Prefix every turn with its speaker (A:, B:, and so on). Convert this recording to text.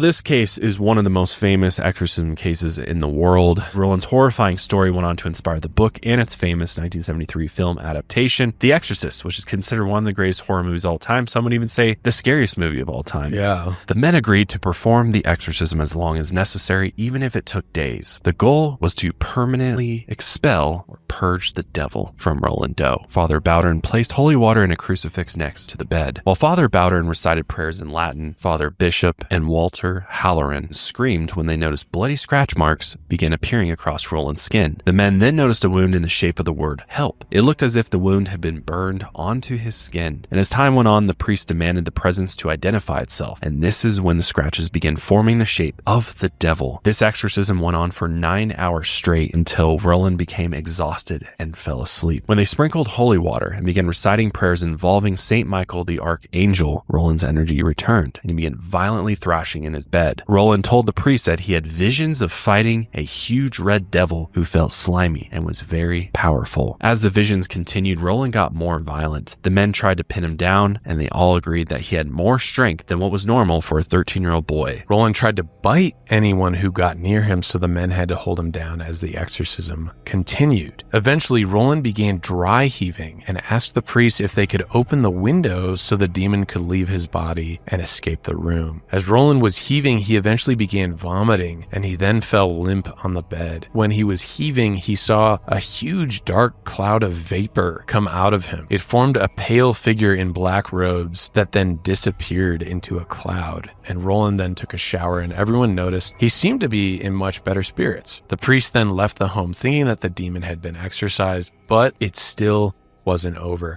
A: This case is one of the most famous exorcism cases in the world. Roland's horrifying story went on to inspire the book and its famous 1973 film adaptation, The Exorcist, which is considered one of the greatest horror movies of all time. Some would even say the scariest movie of all time.
B: Yeah.
A: The men agreed to perform the exorcism as long as necessary, even if it took days. The goal was to permanently expel or purge the devil from Roland Doe. Father Bowdern placed holy water in a crucifix next to the bed. While Father Bowdern recited prayers in Latin, Father Bishop and Walter Halloran screamed when they noticed bloody scratch marks began appearing across Roland's skin. The men then noticed a wound in the shape of the word help. It looked as if the wound had been burned onto his skin. And as time went on, the priest demanded the presence to identify itself. And this is when the scratches began forming the shape of the devil. This exorcism went on for 9 hours straight until Roland became exhausted and fell asleep. When they sprinkled holy water and began reciting prayers involving Saint Michael the Archangel, Roland's energy returned and he began violently thrashing in his bed. Roland told the priest that he had visions of fighting a huge red devil who felt slimy and was very powerful. As the visions continued, Roland got more violent. The men tried to pin him down, and they all agreed that he had more strength than what was normal for a 13-year-old boy.
B: Roland tried to bite anyone who got near him, so the men had to hold him down as the exorcism continued. Eventually, Roland began dry heaving and asked the priest if they could open the windows so the demon could leave his body and escape the room. As Roland was heaving, he eventually began vomiting, and he then fell limp on the bed. When he was heaving, he saw a huge dark cloud of vapor come out of him. It formed a pale figure in black robes that then disappeared into a cloud, and Roland then took a shower, and everyone noticed he seemed to be in much better spirits. The priest then left the home thinking that the demon had been exorcised, but it still wasn't over.